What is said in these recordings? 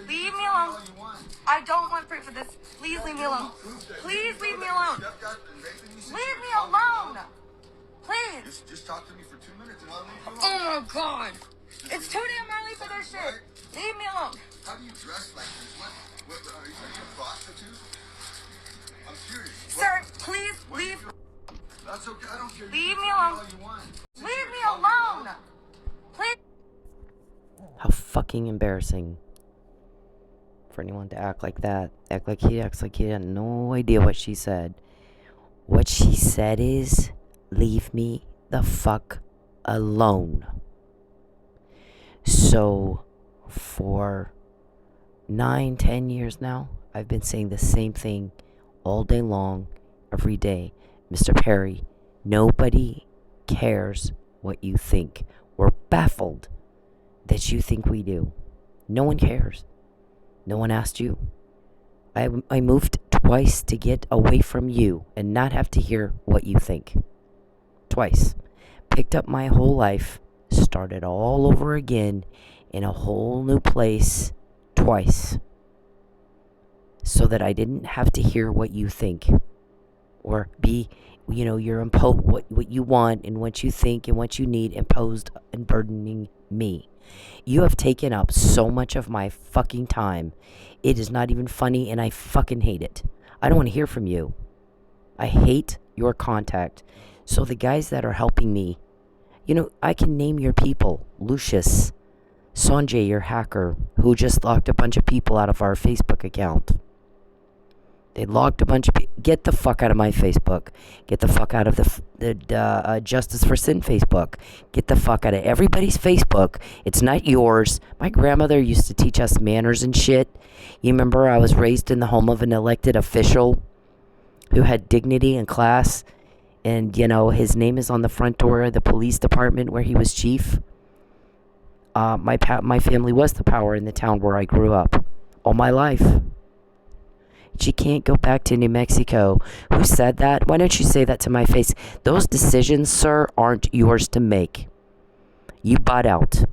Leave me alone. I don't want proof of this. Please leave me alone. Please leave me alone. Leave me alone. Please. Just talk to me for 2 minutes and I'll leave you alone. Oh my God. It's too damn early for this shit. Leave me alone. How do you dress like this? What are you a prostitute? I'm serious. Sir, please leave. That's okay. I don't care. Leave me alone. Leave me alone. Please. How fucking embarrassing for anyone to act like that. Act like he acts like he had no idea what she said. What she said is, leave me the fuck alone. So, for 9-10 years now, I've been saying the same thing all day long, every day. Mr. Perry, nobody cares what you think. We're baffled that you think we do. No one cares. No one asked you. I moved twice to get away from you and not have to hear what you think. Twice. Picked up my whole life, started all over again in a whole new place twice. So that I didn't have to hear what you think. Or be, you're what you want and what you think and what you need imposed and burdening me. You have taken up so much of my fucking time. It is not even funny and I fucking hate it. I don't want to hear from you. I hate your contact. So the guys that are helping me, I can name your people. Lucious, Sonjay, your hacker, who just locked a bunch of people out of our Facebook account. They logged a bunch of people. Get the fuck out of my Facebook. Get the fuck out of the Justice for Sin Facebook. Get the fuck out of everybody's Facebook. It's not yours. My grandmother used to teach us manners and shit. You remember I was raised in the home of an elected official who had dignity and class. And, his name is on the front door of the police department where he was chief. My family was the power in the town where I grew up all my life. She can't go back to New Mexico. Who said that? Why don't you say that to my face? Those decisions, sir, aren't yours to make. You butt out.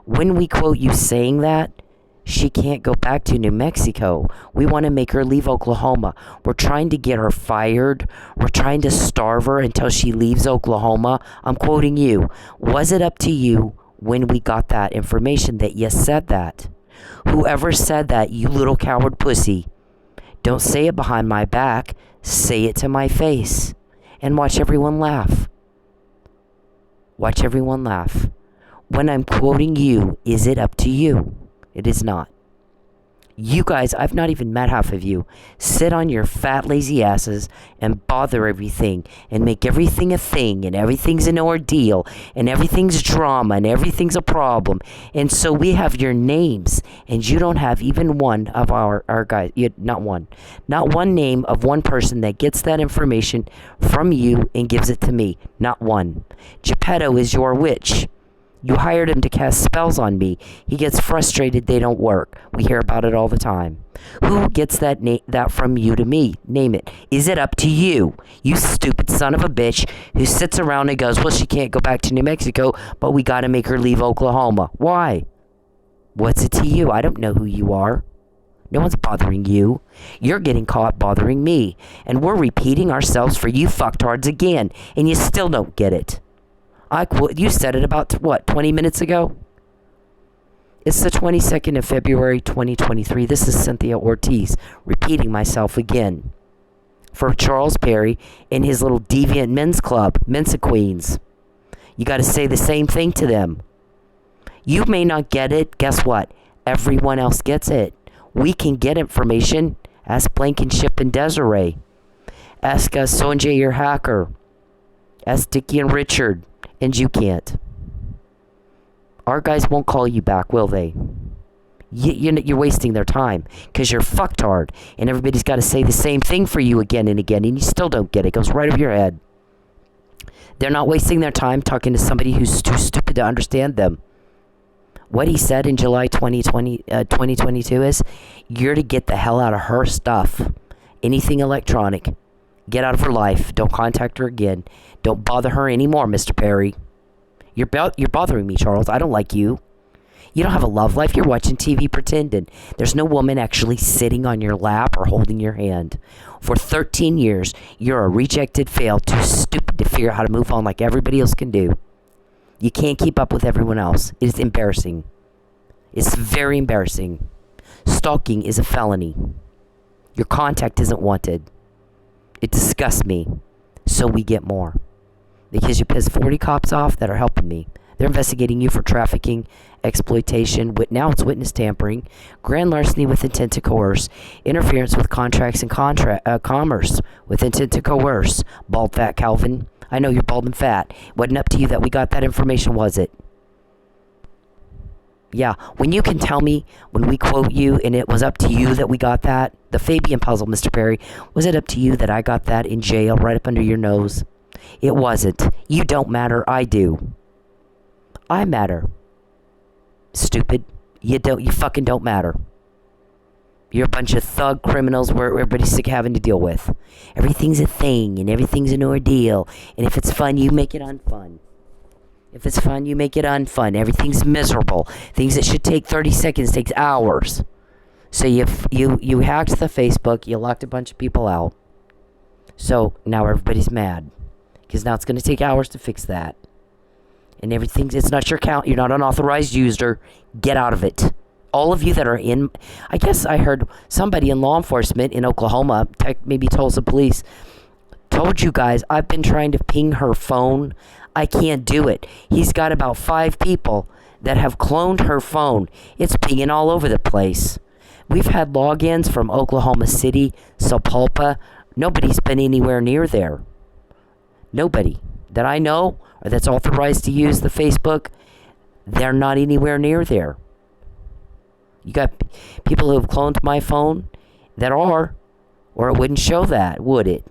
When we quote you saying that, she can't go back to New Mexico. We want to make her leave Oklahoma. We're trying to get her fired. We're trying to starve her until she leaves Oklahoma. I'm quoting you. Was it up to you when we got that information that you said that? Whoever said that, you little coward pussy. Don't say it behind my back. Say it to my face. And watch everyone laugh. Watch everyone laugh. When I'm quoting you, is it up to you? It is not. You guys, I've not even met half of you. Sit on your fat, lazy asses and bother everything and make everything a thing and everything's an ordeal and everything's drama and everything's a problem. And so we have your names and you don't have even one of our guys. Not one name of one person that gets that information from you and gives it to me. Not one. Gipetto is your witch. You hired him to cast spells on me. He gets frustrated they don't work. We hear about it all the time. Who gets that from you to me? Name it. Is it up to you? You stupid son of a bitch who sits around and goes, well, she can't go back to New Mexico, but we got to make her leave Oklahoma. Why? What's it to you? I don't know who you are. No one's bothering you. You're getting caught bothering me. And we're repeating ourselves for you fucktards again. And you still don't get it. You said it about, 20 minutes ago? It's the 22nd of February, 2023. This is Cynthia Ortiz, repeating myself again. For Charles Perry and his little deviant men's club, Mensa Queens. You got to say the same thing to them. You may not get it. Guess what? Everyone else gets it. We can get information. Ask Blankenship and Desiree. Ask Sonjay, your hacker. Ask Dickie and Richard. And you can't. Our guys won't call you back, will they? You're wasting their time because you're fucktard. And everybody's got to say the same thing for you again and again. And you still don't get it. It goes right over your head. They're not wasting their time talking to somebody who's too stupid to understand them. What he said in July 2022 is, you're to get the hell out of her stuff. Anything electronic. Get out of her life. Don't contact her again. Don't bother her anymore, Mr. Perry. You're bothering me, Charles. I don't like you. You don't have a love life. You're watching TV pretending. There's no woman actually sitting on your lap or holding your hand. For 13 years, you're a rejected fail, too stupid to figure out how to move on like everybody else can do. You can't keep up with everyone else. It is embarrassing. It's very embarrassing. Stalking is a felony. Your contact isn't wanted. It disgusts me. So we get more. Because you pissed 40 cops off that are helping me. They're investigating you for trafficking, exploitation, now it's witness tampering, grand larceny with intent to coerce, interference with contracts and commerce with intent to coerce. Bald fat Calvin. I know you're bald and fat. Wasn't up to you that we got that information, was it? Yeah, when you can tell me, when we quote you, and it was up to you that we got that, the Fabian puzzle, Mr. Perry, was it up to you that I got that in jail right up under your nose? It wasn't. You don't matter, I do. I matter. Stupid. You fucking don't matter. You're a bunch of thug criminals where everybody's sick of having to deal with. Everything's a thing, and everything's an ordeal. And if it's fun, you make it unfun. If it's fun, you make it unfun. Everything's miserable. Things that should take 30 seconds takes hours. So you hacked the Facebook. You locked a bunch of people out. So now everybody's mad. Because now it's going to take hours to fix that. And it's not your account. You're not an authorized user. Get out of it. All of you that are in, I guess I heard somebody in law enforcement in Oklahoma, maybe Tulsa police, told you guys, I've been trying to ping her phone. I can't do it. He's got about 5 people that have cloned her phone. It's pinging all over the place. We've had logins from Oklahoma City, Sapulpa. Nobody's been anywhere near there. Nobody that I know or that's authorized to use the Facebook, they're not anywhere near there. You got people who have cloned my phone that are, or it wouldn't show that, would it?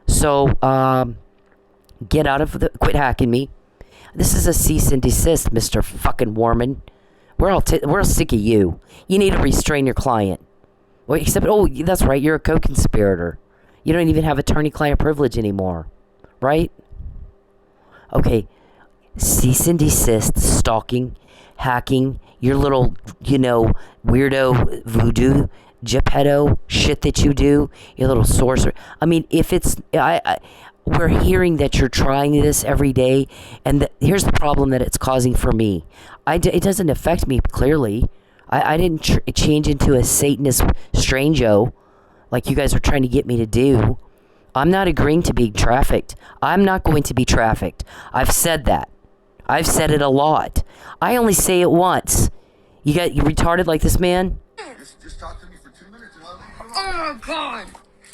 So, get out of quit hacking me. This is a cease and desist, Mr. fucking Warman. We're all sick of you. You need to restrain your client. Well, except, that's right, you're a co-conspirator. You don't even have attorney-client privilege anymore, right? Okay, cease and desist, stalking, hacking, your little, weirdo voodoo, Gipetto shit that you do, your little sorcerer. I mean, if it's, we're hearing that you're trying this every day, and here's the problem that it's causing for me. It doesn't affect me clearly. I didn't change into a Satanist strango like you guys are trying to get me to do. I'm not agreeing to be trafficked. I'm not going to be trafficked. I've said that. I've said it a lot. I only say it once. You retarded like this man? Just talk to me for 2 minutes and I'll leave you alone. Oh my god.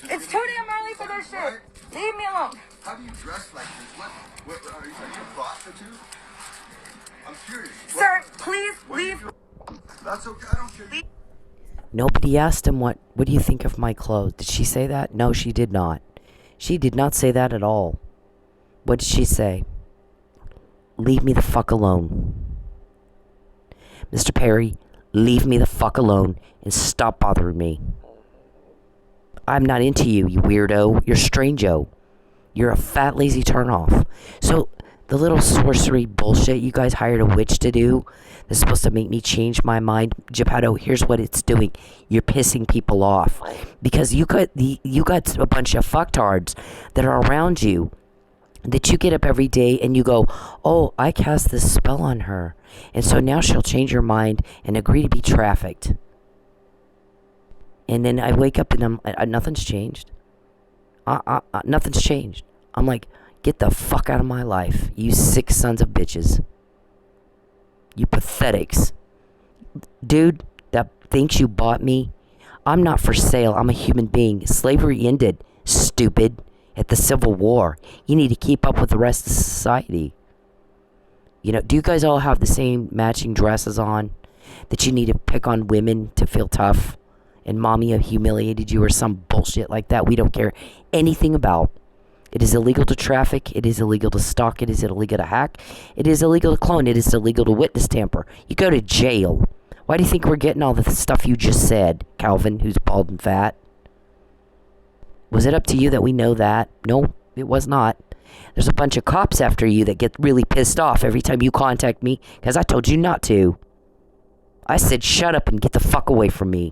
It's too damn early for this shit. Leave me alone. How do you dress like this? What are you a prostitute? I'm curious. Sir, please leave. That's okay. I don't care. Nobody asked him what do you think of my clothes. Did she say that? No, she did not. She did not say that at all. What did she say? Leave me the fuck alone. Mr. Perry, leave me the fuck alone and stop bothering me. I'm not into you, you weirdo. You're strange-o. You're a fat, lazy turnoff. So, the little sorcery bullshit you guys hired a witch to do that's supposed to make me change my mind, Gipetto, here's what it's doing. You're pissing people off. Because you got a bunch of fucktards that are around you that you get up every day and you go, oh, I cast this spell on her. And so now she'll change her mind and agree to be trafficked. And then I wake up and nothing's changed. Nothing's changed. I'm like, get the fuck out of my life, you sick sons of bitches. You pathetics. Dude that thinks you bought me, I'm not for sale. I'm a human being. Slavery ended, stupid, at the Civil War. You need to keep up with the rest of society. Do you guys all have the same matching dresses on? That you need to pick on women to feel tough? And mommy humiliated you or some bullshit like that we don't care anything about. It is illegal to traffic. It is illegal to stalk. It is illegal to hack. It is illegal to clone. It is illegal to witness tamper. You go to jail. Why do you think we're getting all the stuff you just said, Calvin, who's bald and fat? Was it up to you that we know that? No, It was not. There's a bunch of cops after you that get really pissed off every time you contact me because I told you not to. I said shut up and get the fuck away from me.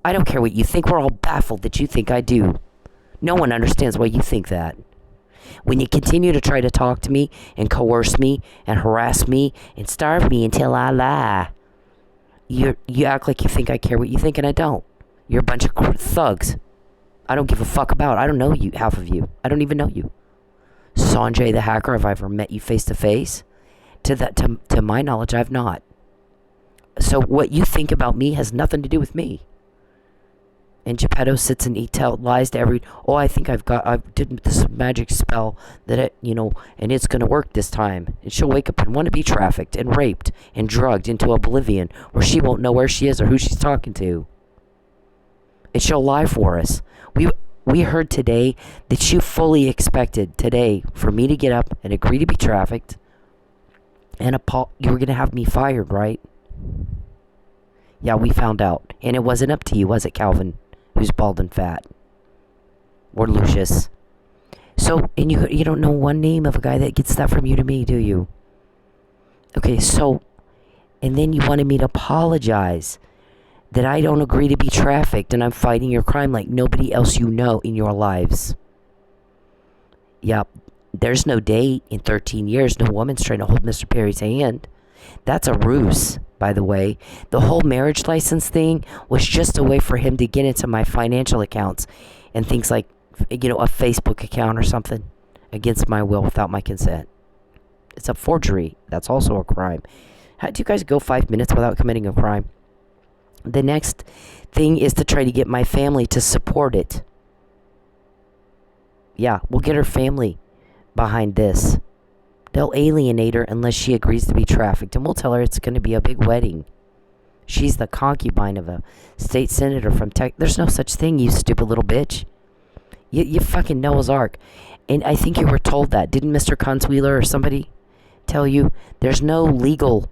I don't care what you think. We're all baffled that you think I do. No one understands why you think that. When you continue to try to talk to me and coerce me and harass me and starve me until I lie, you act like you think I care what you think, and I don't. You're a bunch of thugs. I don't give a fuck about. I don't know you, half of you. I don't even know you. Sonjay the hacker, have I ever met you face to face? To my knowledge, I've not. So what you think about me has nothing to do with me. And Gipetto sits and he lies to I think I did this magic spell that and it's gonna work this time. And she'll wake up and want to be trafficked and raped and drugged into oblivion where she won't know where she is or who she's talking to. And she'll lie for us. We heard today that you fully expected today for me to get up and agree to be trafficked and you were gonna have me fired, right? Yeah, we found out. And it wasn't up to you, was it, Calvin? Who's bald and fat? Or Lucious. So, and you don't know one name of a guy that gets that from you to me, do you? Okay, so, and then you wanted me to apologize that I don't agree to be trafficked and I'm fighting your crime like nobody else you know in your lives. Yep, there's no date in 13 years. No woman's trying to hold Mr. Perry's hand. That's a ruse, by the way. The whole marriage license thing was just a way for him to get into my financial accounts and things like, a Facebook account or something against my will without my consent. It's a forgery. That's also a crime. How do you guys go 5 minutes without committing a crime? The next thing is to try to get my family to support it. Yeah, we'll get her family behind this. They'll alienate her unless she agrees to be trafficked. And we'll tell her it's going to be a big wedding. She's the concubine of a state senator from Texas. There's no such thing, you stupid little bitch. You fucking Noah's Ark. And I think you were told that. Didn't Mr. Consueler or somebody tell you? There's no legal,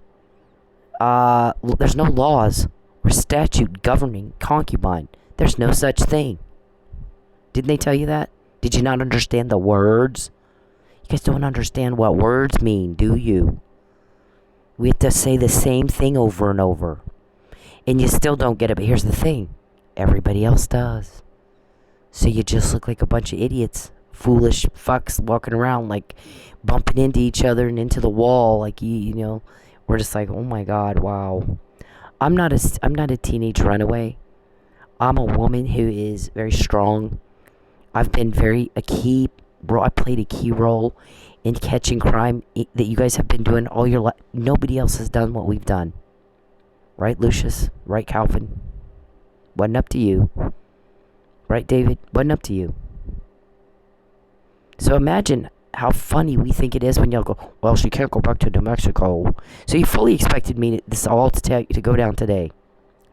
there's no laws or statute governing concubine. There's no such thing. Didn't they tell you that? Did you not understand the words? You guys don't understand what words mean, do you? We have to say the same thing over and over. And you still don't get it, but here's the thing. Everybody else does. So you just look like a bunch of idiots. Foolish fucks walking around like bumping into each other and into the wall. Like, we're just like, oh my God, wow. I'm not a teenage runaway. I'm a woman who is very strong. I've been I played a key role in catching crime that you guys have been doing all your life. Nobody else has done what we've done. Right, Lucious? Right, Calvin? Wasn't up to you. Right, David? Wasn't up to you. So imagine how funny we think it is when y'all go, well, she can't go back to New Mexico. So you fully expected me to go down today.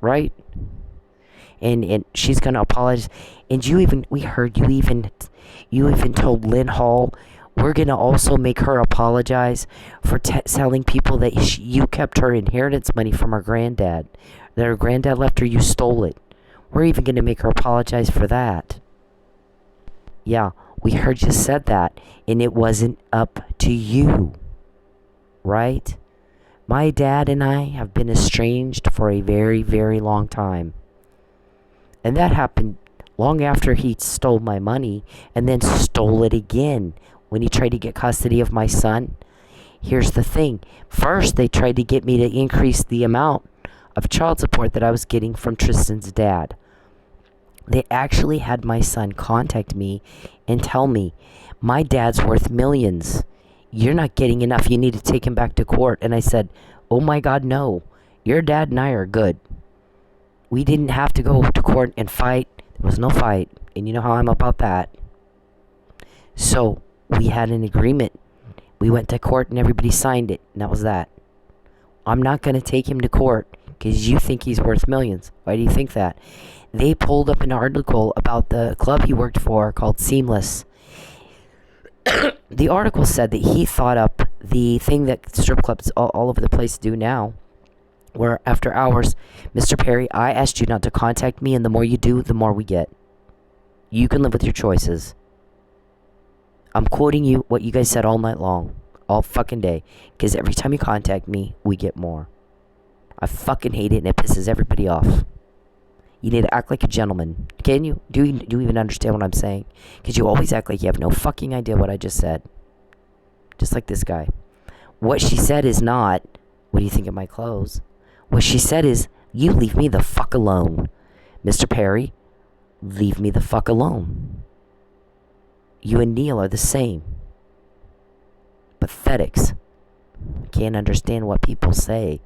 Right? And she's going to apologize. And we heard you even told Lynn Hall, we're going to also make her apologize for telling people that you kept her inheritance money from her granddad. That her granddad left her, you stole it. We're even going to make her apologize for that. Yeah, we heard you said that, and it wasn't up to you. Right? My dad and I have been estranged for a very, very long time. And that happened long after he stole my money and then stole it again when he tried to get custody of my son. Here's the thing. First, they tried to get me to increase the amount of child support that I was getting from Tristan's dad. They actually had my son contact me and tell me, my dad's worth millions. You're not getting enough. You need to take him back to court. And I said, oh my God, no. Your dad and I are good. We didn't have to go to court and fight. There was no fight. And you know how I'm about that. So we had an agreement. We went to court and everybody signed it. And that was that. I'm not going to take him to court because you think he's worth millions. Why do you think that? They pulled up an article about the club he worked for called Seamless. The article said that he thought up the thing that strip clubs all over the place do now, where after hours, Mr. Perry, I asked you not to contact me, and the more you do, the more we get. You can live with your choices. I'm quoting you what you guys said all night long. All fucking day. Because every time you contact me, we get more. I fucking hate it and it pisses everybody off. You need to act like a gentleman. Can you? Do you even understand what I'm saying? Because you always act like you have no fucking idea what I just said. Just like this guy. What she said is not, what do you think of my clothes? What she said is, you leave me the fuck alone. Mr. Perry, leave me the fuck alone. You and Neil are the same. Pathetics. Can't understand what people say.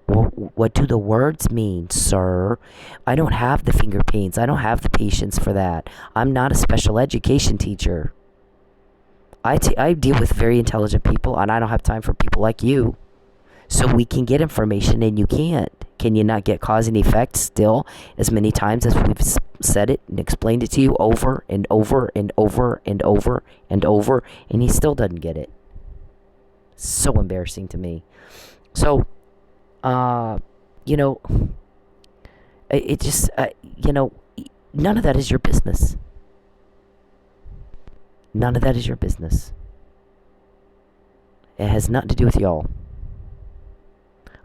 What do the words mean, sir? I don't have the finger pains. I don't have the patience for that. I'm not a special education teacher. I deal with very intelligent people, and I don't have time for people like you. So we can get information, and you can't. Can you not get cause and effect still as many times as we've said it and explained it to you over and over and over and over and over, and he still doesn't get it? So embarrassing to me. So, it just, none of that is your business. None of that is your business. It has nothing to do with y'all.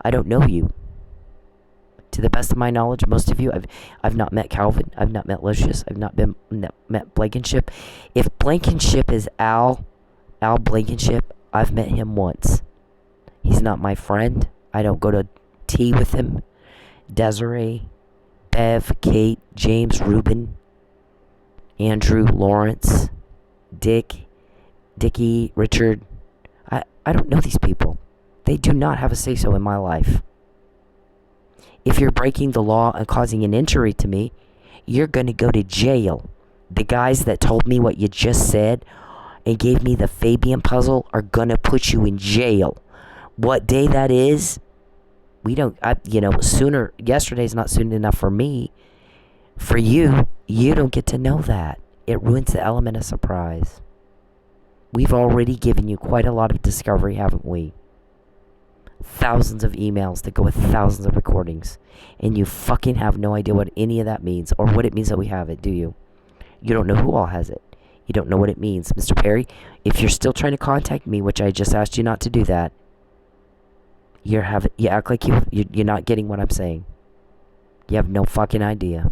I don't know you. To the best of my knowledge, most of you, I've not met Calvin. I've not met Lucious. I've not met Blankenship. If Blankenship is Al Blankenship, I've met him once. He's not my friend. I don't go to tea with him. Desiree, Bev, Kate, James, Ruben, Andrew, Lawrence, Dickie, Richard. I don't know these people. They do not have a say-so in my life. If you're breaking the law and causing an injury to me, you're going to go to jail. The guys that told me what you just said and gave me the Fabian puzzle are going to put you in jail. What day that is, we don't, sooner, yesterday's not soon enough for me. For you, you don't get to know that. It ruins the element of surprise. We've already given you quite a lot of discovery, haven't we? Thousands of emails that go with thousands of recordings. And you fucking have no idea what any of that means or what it means that we have it, do you? You don't know who all has it. You don't know what it means. Mr. Perry, if you're still trying to contact me, which I just asked you not to do that, you act like you're not getting what I'm saying. You have no fucking idea.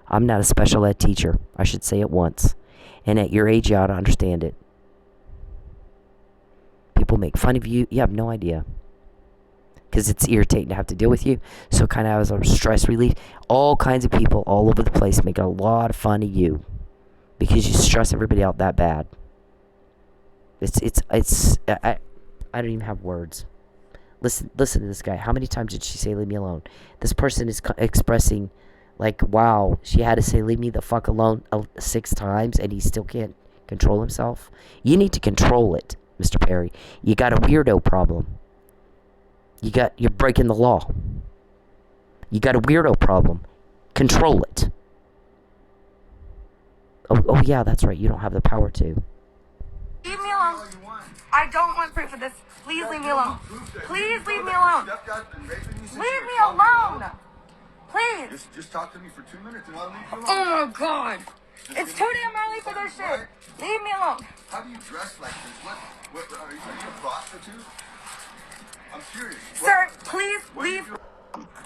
I'm not a special ed teacher. I should say it once. And at your age, you ought to understand it. People make fun of you. You have no idea. Because it's irritating to have to deal with you. So kind of as a stress relief, all kinds of people all over the place make a lot of fun of you. Because you stress everybody out that bad. I don't even have words. Listen to this guy. How many times did she say, leave me alone? This person is expressing, like, wow, she had to say, leave me the fuck alone 6 times, and he still can't control himself. You need to control it, Mr. Perry. You got a weirdo problem. You're breaking the law. You got a weirdo problem. Control it. Oh yeah, that's right. You don't have the power to. Leave me alone. I don't want proof of this. Please leave me alone. Please leave me alone. Leave me alone. Please. Just talk to me for 2 minutes and I'll leave you alone. Oh my god. It's too damn early for this shit. Leave me alone. How do you dress like this? What are you a prostitute? I'm serious. Sir, please leave.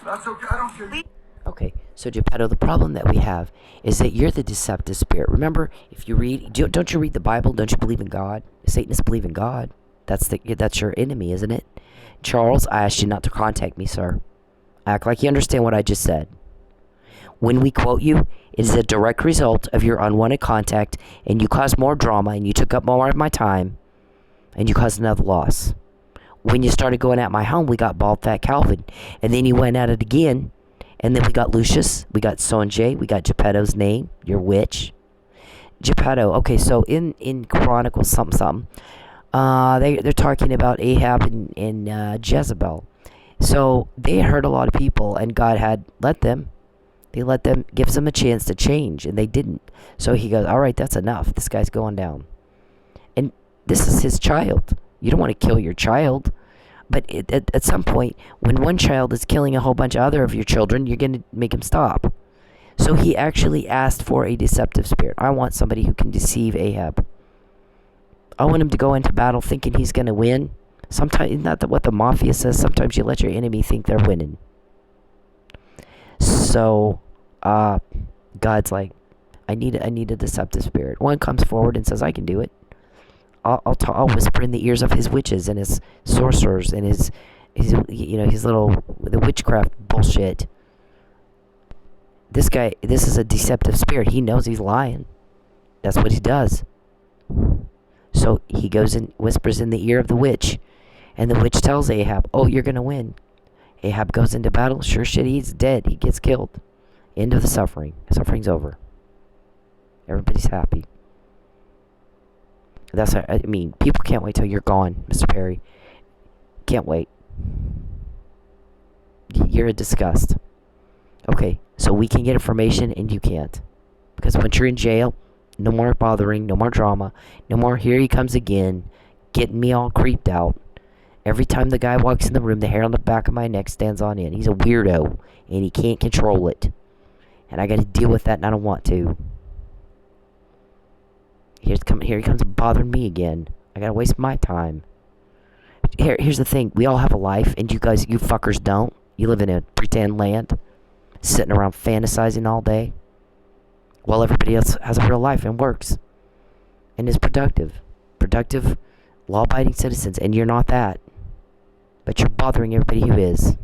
That's okay. I don't care. Okay, so Gipetto, the problem that we have is that you're the deceptive spirit. Remember, if you read, don't you read the Bible? Don't you believe in God? Satanists believe in God. That's your enemy, isn't it? Charles, I asked you not to contact me, sir. Act like you understand what I just said. When we quote you, it is a direct result of your unwanted contact, and you caused more drama, and you took up more of my time, and you caused another loss. When you started going at my home, we got Bald Fat Calvin, and then you went at it again, and then we got Lucious, we got Sonjay, we got Gipetto's name, your witch. Gipetto, okay, so in Chronicles something, they're talking about Ahab and Jezebel. So they hurt a lot of people, and God had gives them a chance to change, and they didn't. So he goes, all right, that's enough. This guy's going down. And this is his child. You don't want to kill your child. But at some point, when one child is killing a whole bunch of other of your children, you're going to make him stop. So he actually asked for a deceptive spirit. I want somebody who can deceive Ahab. I want him to go into battle thinking he's going to win. Sometimes, not that what the mafia says, sometimes you let your enemy think they're winning. So, God's like, I need a deceptive spirit. One comes forward and says, I can do it. I'll whisper in the ears of his witches and his sorcerers and his the witchcraft bullshit. This is a deceptive spirit. He knows he's lying. That's what he does. So he goes and whispers in the ear of the witch, and the witch tells Ahab, oh, you're gonna win. Ahab goes into battle. Sure shit, he's dead. He gets killed. End of the suffering. Suffering's over. Everybody's happy. I mean, people can't wait till you're gone, Mr. Perry. Can't wait. You're a disgust. Okay, so we can get information and you can't. Because once you're in jail, no more bothering, no more drama, no more here he comes again, getting me all creeped out. Every time the guy walks in the room, the hair on the back of my neck stands on end. He's a weirdo, and he can't control it. And I gotta deal with that, and I don't want to. Here he comes bothering me again. I gotta waste my time. Here's the thing. We all have a life, and you fuckers don't. You live in a pretend land, sitting around fantasizing all day, while everybody else has a real life and works, and is productive. Productive, law-abiding citizens, and you're not that. But you're bothering everybody who is.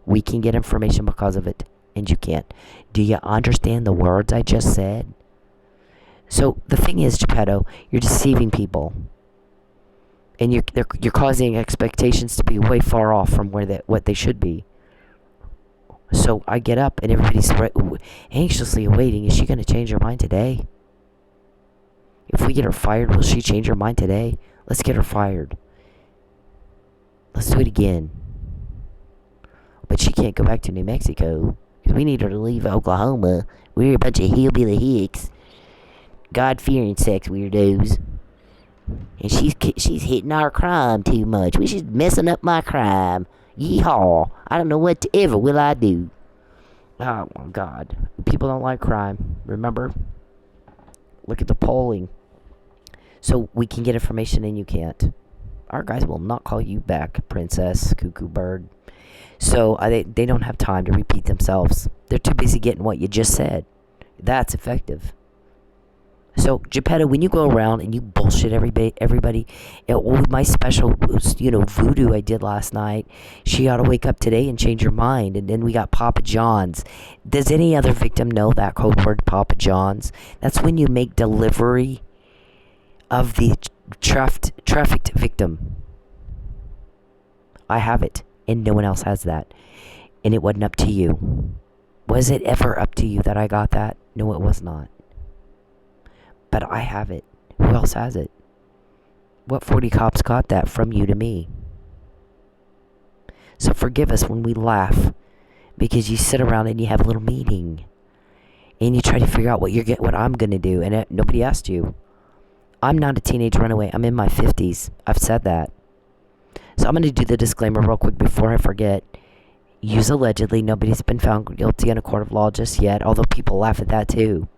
We can get information because of it, and you can't. Do you understand the words I just said? So the thing is, Gipetto, you're deceiving people, and you're causing expectations to be way far off from what they should be. So I get up, and everybody's anxiously awaiting. Is she going to change her mind today? If we get her fired, will she change her mind today? Let's get her fired. Let's do it again. But she can't go back to New Mexico, because we need her to leave Oklahoma. We're a bunch of hillbilly hicks. God-fearing sex weirdos. And she's hitting our crime too much. She's messing up my crime. Yeehaw. I don't know what to ever will I do. Oh, my God. People don't like crime. Remember? Look at the polling. So we can get information and you can't. Our guys will not call you back, Princess Cuckoo Bird. So they don't have time to repeat themselves. They're too busy getting what you just said. That's effective. So, Gipetto, when you go around and you bullshit everybody, my special, voodoo I did last night, she ought to wake up today and change her mind. And then we got Papa John's. Does any other victim know that code word, Papa John's? That's when you make delivery of the trafficked victim. I have it, and no one else has that. And it wasn't up to you. Was it ever up to you that I got that? No, it was not. But I have it. Who else has it? What 40 cops got that from you to me? So forgive us when we laugh, because you sit around and you have a little meeting, and you try to figure out what I'm gonna do, and nobody asked you. I'm not a teenage runaway. I'm in my 50s. I've said that. So I'm gonna do the disclaimer real quick before I forget. Use allegedly. Nobody's been found guilty in a court of law just yet, although people laugh at that too.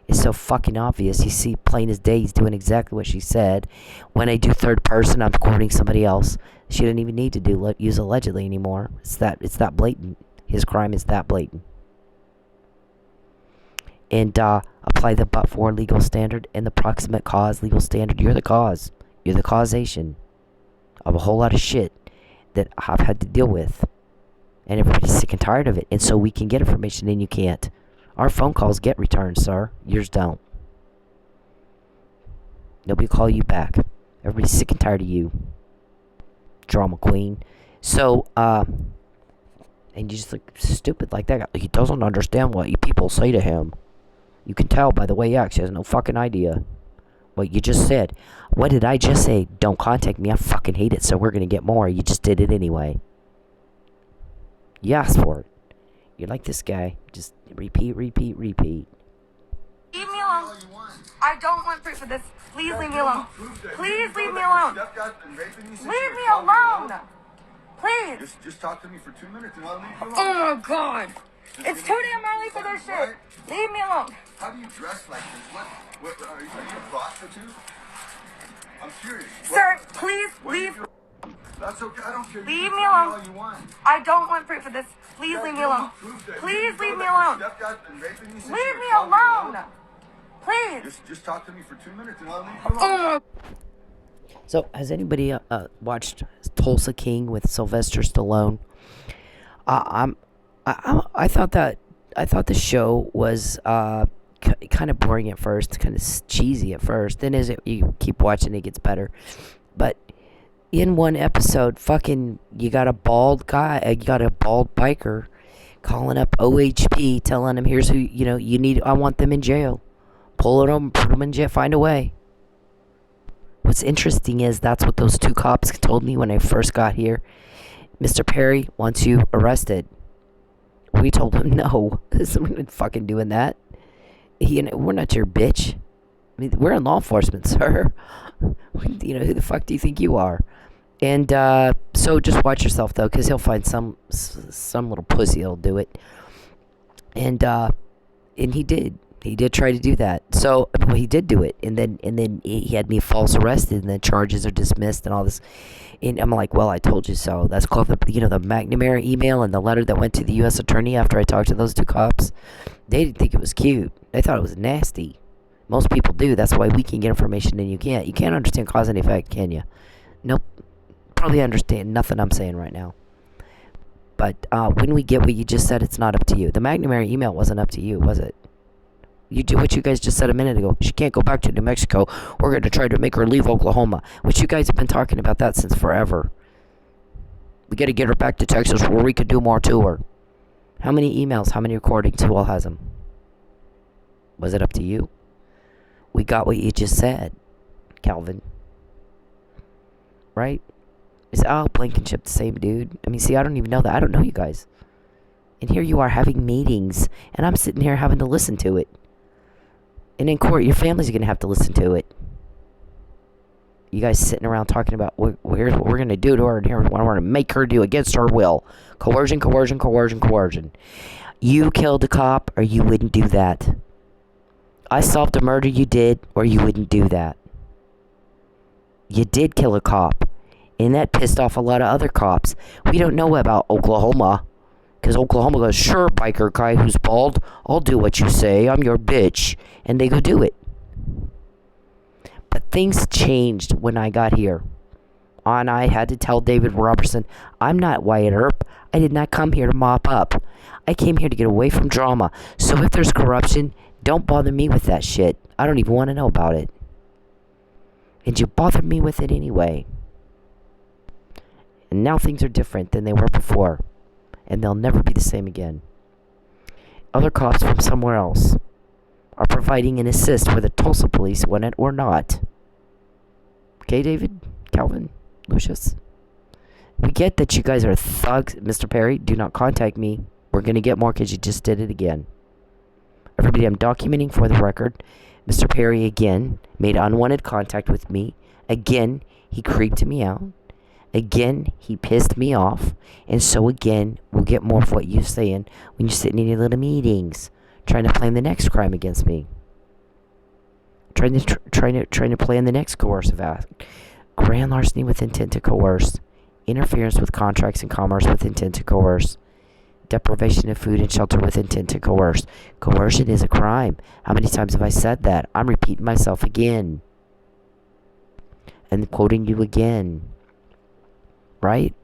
It's so fucking obvious. You see plain as day he's doing exactly what she said. When I do third person, I'm quoting somebody else. She didn't even need to use allegedly anymore. It's that blatant. His crime is that blatant. And apply the but-for legal standard and the proximate cause legal standard. You're the cause. You're the causation of a whole lot of shit that I've had to deal with. And everybody's sick and tired of it. And so we can get information and you can't. Our phone calls get returned, sir. Yours don't. Nobody will call you back. Everybody's sick and tired of you. Drama queen. So, and you just look stupid like that. He doesn't understand what you people say to him. You can tell by the way he acts. He has no fucking idea what you just said. What did I just say? Don't contact me. I fucking hate it, so we're going to get more. You just did it anyway. You asked for it. You're like this guy. Just repeat. Leave me alone. I don't want proof of this. Please leave me alone. Please leave me alone. Leave me alone. Please. Just talk to me for 2 minutes and I'll leave you alone. Oh my God. It's too damn early for this shit. Leave me alone. How do you dress like this? What are you a prostitute? I'm serious. Sir, please leave. That's okay. I don't care. Leave me alone. All you want. I don't want proof of this. Please leave me alone. Please leave me alone. Leave me alone. Please. Just talk to me for 2 minutes and I'll leave you alone. So, has anybody watched Tulsa King with Sylvester Stallone? I thought the show was kind of boring at first, kind of cheesy at first. Then as you keep watching, it gets better. But in one episode, you got a bald guy, you got a bald biker calling up OHP, telling him, here's who, you need, I want them in jail. Pull it on, put them in jail, find a way. What's interesting is that's what those two cops told me when I first got here. Mr. Perry wants you arrested. We told him, no, we're not fucking doing that. We're not your bitch. I mean, we're in law enforcement, sir. Who the fuck do you think you are? And so just watch yourself, though, because he'll find some little pussy that'll do it. And he did. He did try to do that. So, well, he did do it. And then he had me false arrested, and the charges are dismissed and all this. And I'm like, well, I told you so. That's called the McNamara email and the letter that went to the U.S. attorney after I talked to those two cops. They didn't think it was cute. They thought it was nasty. Most people do. That's why we can get information and you can't. You can't understand cause and effect, can you? Nope. Probably understand nothing I'm saying right now. But when we get what you just said, it's not up to you. The McNamara email wasn't up to you, was it? You do what you guys just said a minute ago. She can't go back to New Mexico. We're going to try to make her leave Oklahoma. Which you guys have been talking about that since forever. We got to get her back to Texas where we could do more to her. How many emails? How many recordings? Who all has them? Was it up to you? We got what you just said, Calvin. Right? Is Blankenship the same dude? I mean, see, I don't even know that. I don't know you guys. And here you are having meetings, and I'm sitting here having to listen to it. And in court, your family's going to have to listen to it. You guys sitting around talking about, here's what we're going to do to her, and here's what we're going to make her do against her will. Coercion, coercion, coercion, coercion. You killed a cop, or you wouldn't do that. I solved a murder, you did, or you wouldn't do that. You did kill a cop, and that pissed off a lot of other cops. We don't know about Oklahoma. Because Oklahoma goes, sure, biker guy who's bald, I'll do what you say, I'm your bitch. And they go do it. But things changed when I got here. And I had to tell David Roberson, I'm not Wyatt Earp. I did not come here to mop up. I came here to get away from drama. So if there's corruption, don't bother me with that shit. I don't even want to know about it. And you bothered me with it anyway. And now things are different than they were before. And they'll never be the same again. Other cops from somewhere else are providing an assist whether Tulsa police want it or not. Okay, David? Calvin? Lucious? We get that you guys are thugs. Mr. Perry, do not contact me. We're going to get more because you just did it again. Everybody, I'm documenting for the record. Mr. Perry, again, made unwanted contact with me. Again, he creeped me out. Again, he pissed me off. And so again, we'll get more of what you're saying when you're sitting in your little meetings, trying to plan the next crime against me. Trying to plan the next coercive act. Grand larceny with intent to coerce. Interference with contracts and commerce with intent to coerce. Deprivation of food and shelter with intent to coerce. Coercion is a crime. How many times have I said that? I'm repeating myself again. And quoting you again. Right?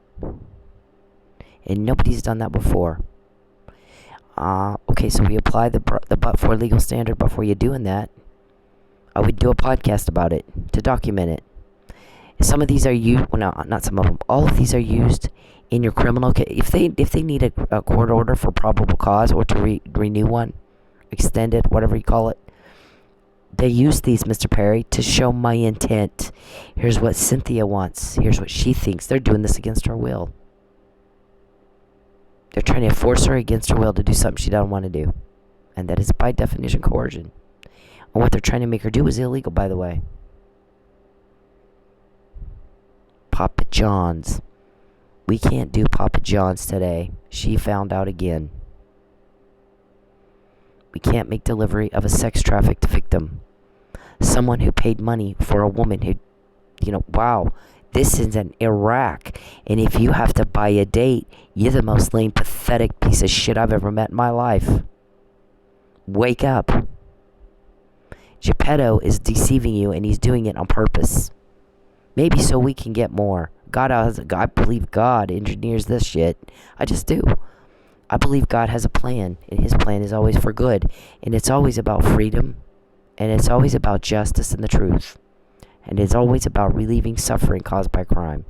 And nobody's done that before. Okay, so we apply the but-for legal standard before you're doing that. I would do a podcast about it to document it. Some of these are used, well, no, not some of them. All of these are used in your criminal case. If they need a court order for probable cause or to renew one, extend it, whatever you call it, they use these, Mr. Perry, to show my intent. Here's what Cynthia wants. Here's what she thinks. They're doing this against her will. They're trying to force her against her will to do something she doesn't want to do. And that is by definition coercion. And what they're trying to make her do is illegal, by the way. Papa John's. We can't do Papa John's today. She found out again. We can't make delivery of a sex trafficked victim. Someone who paid money for a woman who wow, this is in Iraq. And if you have to buy a date, you're the most lame, pathetic piece of shit I've ever met in my life. Wake up. Gipetto is deceiving you, and he's doing it on purpose. Maybe so we can get more. I believe God engineers this shit. I just do. I believe God has a plan, and his plan is always for good. And it's always about freedom, and it's always about justice and the truth. And it's always about relieving suffering caused by crime.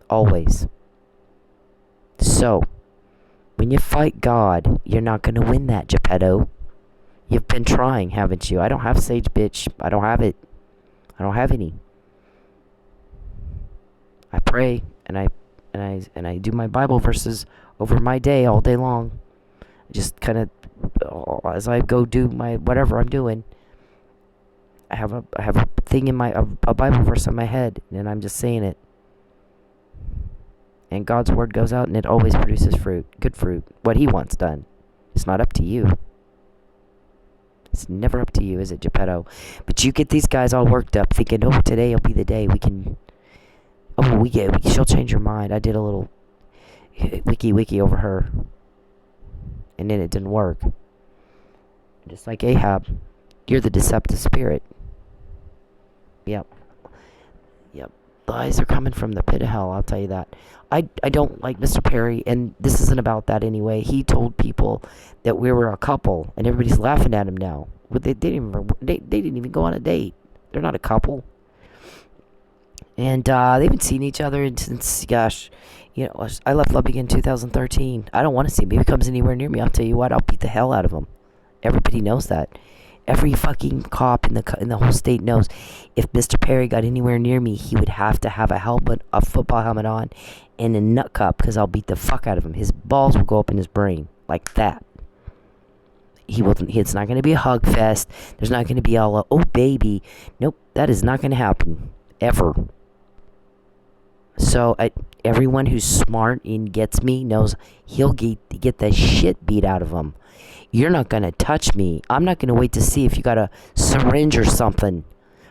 Always. So, when you fight God, you're not going to win that, Gipetto. You've been trying, haven't you? I don't have sage, bitch. I don't have it. I don't have any. I pray, and I do my Bible verses over my day all day long. Just kind of, as I go do my whatever I'm doing, I have a thing in a Bible verse in my head, and I'm just saying it. And God's word goes out, and it always produces fruit, good fruit, what he wants done. It's not up to you. It's never up to you, is it, Gipetto? But you get these guys all worked up, thinking, oh, today will be the day we can. Oh, she'll change her mind. I did a little wiki over her, and then it didn't work. Just like Ahab, you're the deceptive spirit. Yep. Lies are coming from the pit of hell, I'll tell you that. I don't like Mr. Perry, and this isn't about that anyway. He told people that we were a couple, and everybody's laughing at him now. They didn't even go on a date. They're not a couple. And they haven't seen each other since, gosh, I left Lubbock in 2013. I don't want to see him. If he comes anywhere near me, I'll tell you what, I'll beat the hell out of him. Everybody knows that. Every fucking cop in the whole state knows if Mr. Perry got anywhere near me, he would have to have a football helmet on, and a nut cup, because I'll beat the fuck out of him. His balls will go up in his brain like that. It's not going to be a hug fest. There's not going to be all oh baby. Nope, that is not going to happen ever. So everyone who's smart and gets me knows he'll get the shit beat out of him. You're not going to touch me. I'm not going to wait to see if you got a syringe or something,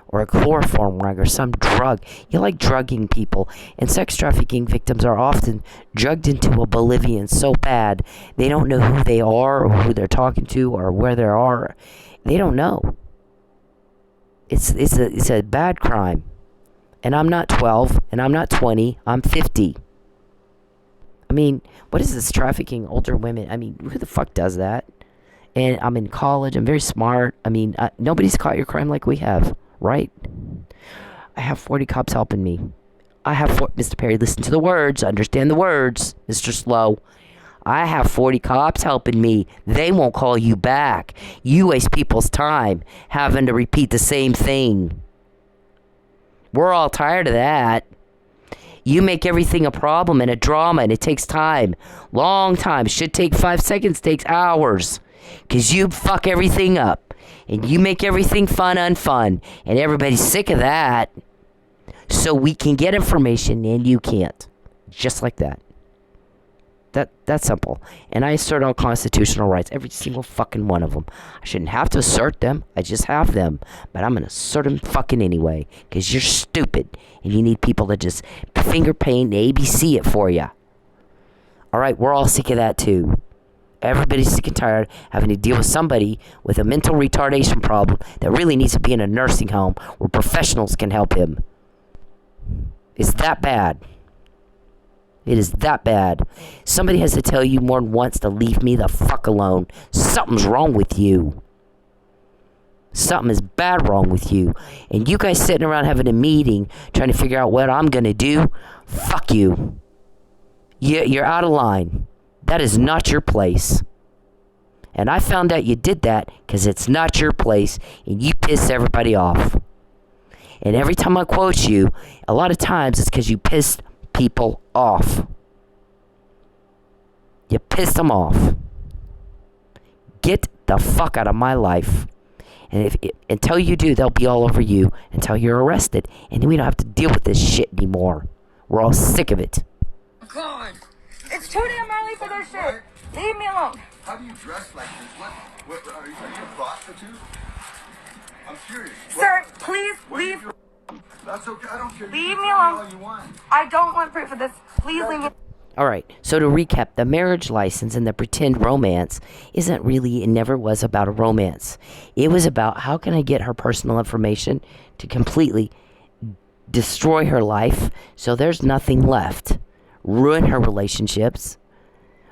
or a chloroform rag or some drug. You like drugging people, and sex trafficking victims are often drugged into oblivion so bad they don't know who they are or who they're talking to or where they are. They don't know. It's a bad crime. And I'm not 12, and I'm not 20, I'm 50. I mean, what is this trafficking older women? I mean, who the fuck does that? And I'm in college, I'm very smart. I mean, nobody's caught your crime like we have, right? I have 40 cops helping me. Mr. Perry, listen to the words, understand the words, Mr. Slow. I have 40 cops helping me. They won't call you back. You waste people's time having to repeat the same thing. We're all tired of that. You make everything a problem and a drama, and it takes time. Long time. It should take 5 seconds, takes hours. Because you fuck everything up. And you make everything fun unfun. And everybody's sick of that. So we can get information and you can't. Just like that. That's simple. And I assert all constitutional rights. Every single fucking one of them. I shouldn't have to assert them. I just have them. But I'm going to assert them fucking anyway. Because you're stupid. And you need people to just finger paint and ABC it for you. Alright, we're all sick of that too. Everybody's sick and tired having to deal with somebody with a mental retardation problem that really needs to be in a nursing home where professionals can help him. It's that bad. It is that bad. Somebody has to tell you more than once to leave me the fuck alone. Something's wrong with you. Something is bad wrong with you. And you guys sitting around having a meeting trying to figure out what I'm going to do, fuck you. You're out of line. That is not your place. And I found out you did that because it's not your place and you piss everybody off. And every time I quote you, a lot of times it's because you pissed people off. You pissed them off. Get the fuck out of my life. And until you do, they'll be all over you until you're arrested. And we don't have to deal with this shit anymore. We're all sick of it. God, it's too damn early for this shit. Leave me alone. How do you dress like this? What are you a prostitute? I'm curious. Sir, please leave. That's okay. I don't care. Leave me alone. All you want. I don't want proof of this. Please leave me. Alright, so to recap, the marriage license and the pretend romance isn't really, it never was about a romance. It was about how can I get her personal information to completely destroy her life so there's nothing left. Ruin her relationships,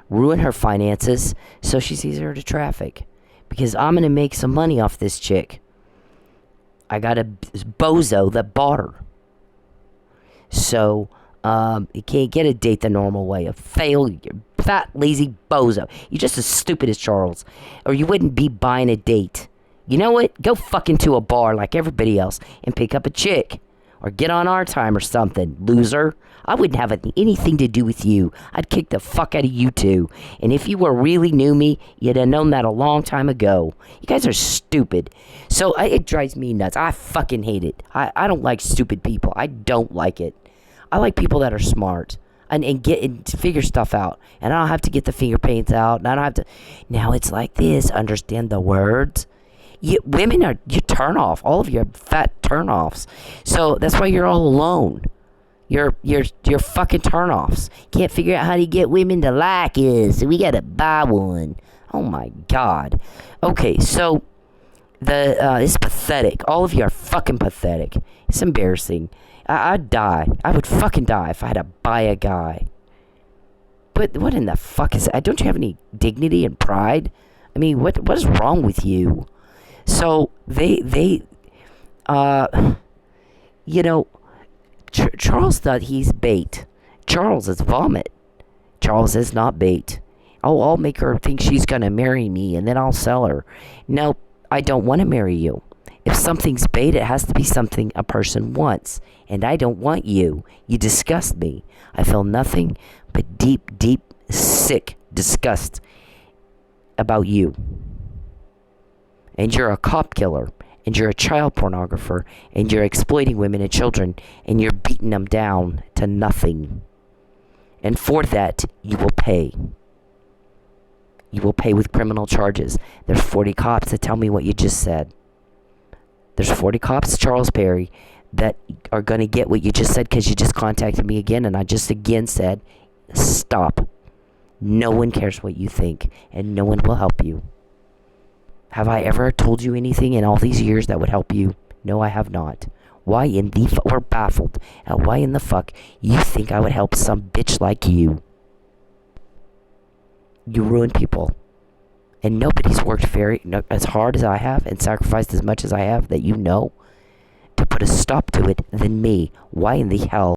ruin her finances, so she's easier to traffic. Because I'm going to make some money off this chick. I got a bozo that bought her. So, you can't get a date the normal way. A failure. Fat, lazy bozo. You're just as stupid as Charles. Or you wouldn't be buying a date. You know what? Go fuck into a bar like everybody else and pick up a chick. Or get on our time or something, loser. I wouldn't have anything to do with you. I'd kick the fuck out of you too. And if you really knew me, you'd have known that a long time ago. You guys are stupid. So it drives me nuts. I fucking hate it. I don't like stupid people. I don't like it. I like people that are smart and get and figure stuff out. And I don't have to get the finger paints out. And I don't have to. Now it's like this. Understand the words. Women are you turn off. All of you are fat turn-offs. So that's why you're all alone. You're fucking turn-offs. Can't figure out how to get women to like us. So we gotta buy one. Oh my god. Okay, so it's pathetic. All of you are fucking pathetic. It's embarrassing. I'd die. I would fucking die if I had to buy a guy. But what in the fuck is that? Don't you have any dignity and pride? I mean, what is wrong with you? So Charles thought he's bait. Charles is vomit. Charles is not bait. Oh, I'll make her think she's gonna marry me and then I'll sell her. No, I don't want to marry you. If something's bait, it has to be something a person wants. And I don't want you. You disgust me. I feel nothing but deep, sick disgust about you. And you're a cop killer. And you're a child pornographer. And you're exploiting women and children. And you're beating them down to nothing. And for that, you will pay. You will pay with criminal charges. There's 40 cops that tell me what you just said. There's 40 cops, Charles Perry, that are going to get what you just said because you just contacted me again. And I just again said, stop. No one cares what you think. And no one will help you. Have I ever told you anything in all these years that would help you? No, I have not. Why in the we're baffled at why in the fuck you think I would help some bitch like you? You ruin people. And nobody's worked as hard as I have and sacrificed as much as I have that you know to put a stop to it than me. Why in the hell